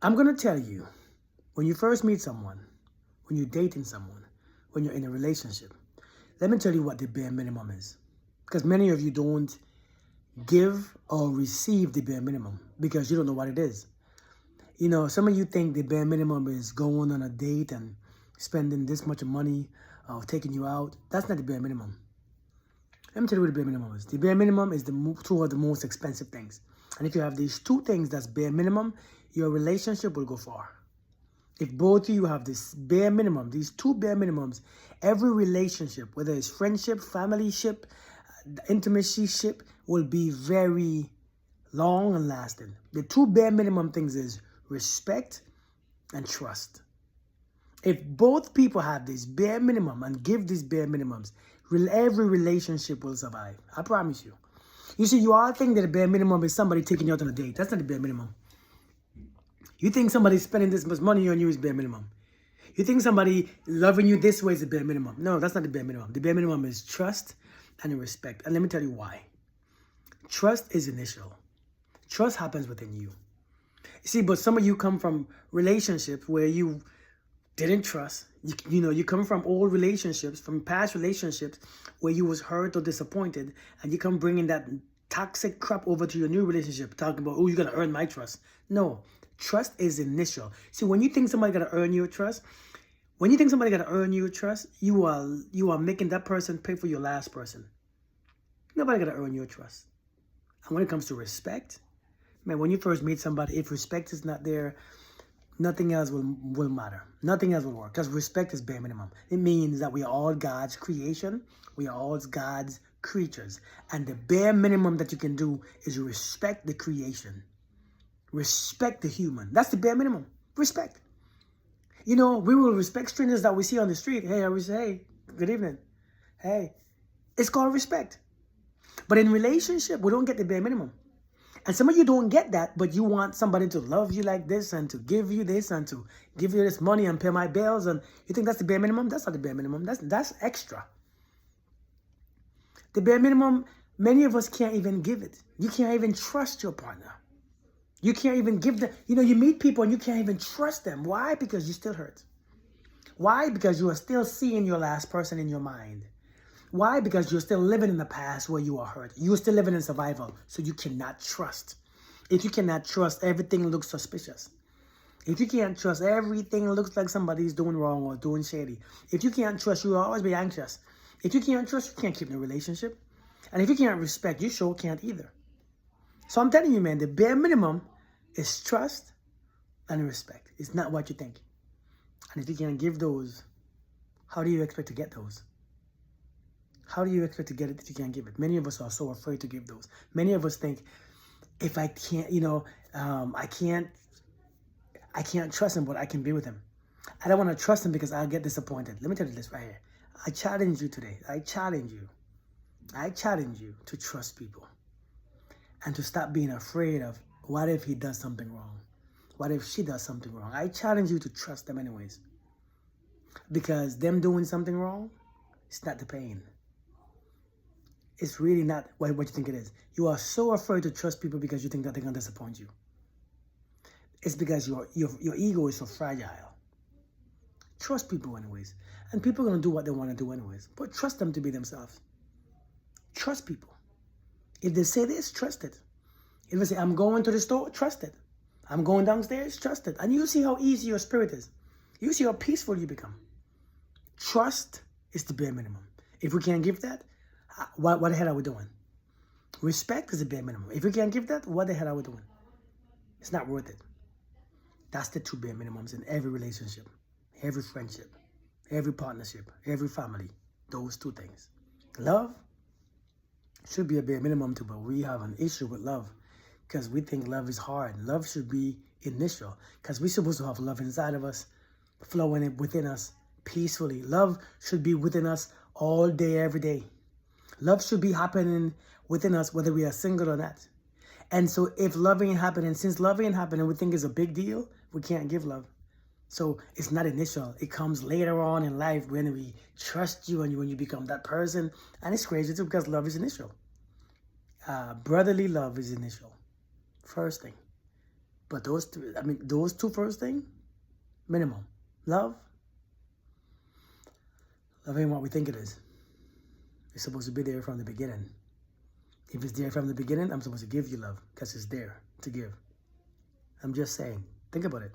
I'm going to tell you, when you first meet someone, when you're dating someone, when you're in a relationship, let me tell you what the bare minimum is. Because many of you don't give or receive the bare minimum because you don't know what it is. You know, some of you think the bare minimum is going on a date and spending this much money or taking you out. That's not the bare minimum. Let me tell you what the bare minimum is. The bare minimum is two of the most expensive things. And if you have these two things that's bare minimum, your relationship will go far. If both of you have this bare minimum, these two bare minimums, every relationship, whether it's friendship, family ship, intimacy ship, will be very long and lasting. The two bare minimum things is respect and trust. If both people have this bare minimum and give these bare minimums, every relationship will survive. I promise you. You see, you all think that the bare minimum is somebody taking you out on a date. That's not the bare minimum. You think somebody spending this much money on you is bare minimum. You think somebody loving you this way is the bare minimum. No, that's not the bare minimum. The bare minimum is trust and respect. And let me tell you why. Trust is initial. Trust happens within you. See, but some of you come from relationships where you didn't trust. You come from old relationships, from past relationships where you was hurt or disappointed, and you come bringing that toxic crap over to your new relationship, talking about, oh, you're going to earn my trust. No, trust is initial. See, when you think somebody got to earn your trust, you are making that person pay for your last person. Nobody got to earn your trust. And when it comes to respect, man, when you first meet somebody, if respect is not there, nothing else will matter. Nothing else will work because respect is bare minimum. It means that we are all God's creation. We are all God's creatures. And the bare minimum that you can do is respect the creation. Respect the human. That's the bare minimum. Respect. You know, we will respect strangers that we see on the street. Hey, I will say, hey, good evening. Hey, it's called respect. But in relationship, we don't get the bare minimum. And some of you don't get that, but you want somebody to love you like this and to give you this and to give you this money and pay my bills. And you think that's the bare minimum? That's not the bare minimum. That's extra. The bare minimum, many of us can't even give it. You can't even trust your partner. You can't even give them. You know, you meet people and you can't even trust them. Why? Because you still hurt. Why? Because you are still seeing your last person in your mind. Why? Because you're still living in the past where you are hurt. You're still living in survival, so you cannot trust. If you cannot trust, everything looks suspicious. If you can't trust, everything looks like somebody's doing wrong or doing shady. If you can't trust, you'll always be anxious. If you can't trust, you can't keep in a relationship. And if you can't respect, you sure can't either. So I'm telling you, man, the bare minimum is trust and respect. It's not what you think. And if you can't give those, how do you expect to get those? How do you expect to get it if you can't give it? Many of us are so afraid to give those. Many of us think, if I can't, I can't trust him, but I can be with him. I don't want to trust him because I'll get disappointed. Let me tell you this right here. I challenge you today. I challenge you to trust people and to stop being afraid of what if he does something wrong? What if she does something wrong? I challenge you to trust them anyways. Because them doing something wrong, it's not the pain. It's really not what you think it is. You are so afraid to trust people because you think that they're going to disappoint you. It's because your ego is so fragile. Trust people anyways. And people are going to do what they want to do anyways. But trust them to be themselves. Trust people. If they say this, trust it. If they say, I'm going to the store, trust it. I'm going downstairs, trust it. And you see how easy your spirit is. You see how peaceful you become. Trust is the bare minimum. If we can't give that, what the hell are we doing? Respect is the bare minimum. If we can't give that, what the hell are we doing? It's not worth it. That's the two bare minimums in every relationship, every friendship, every partnership, every family. Those two things. Love should be a bare minimum too, but we have an issue with love because we think love is hard. Love should be initial because we're supposed to have love inside of us, flowing within us peacefully. Love should be within us all day, every day. Love should be happening within us whether we are single or not. And so if love ain't happening, since love ain't happening, we think it's a big deal, we can't give love. So it's not initial. It comes later on in life when we trust you and when you become that person. And it's crazy too because love is initial. Brotherly love is initial. First thing. But those two first things, minimum. Love ain't what we think it is. It's supposed to be there from the beginning. If it's there from the beginning, I'm supposed to give you love because it's there to give. I'm just saying. Think about it.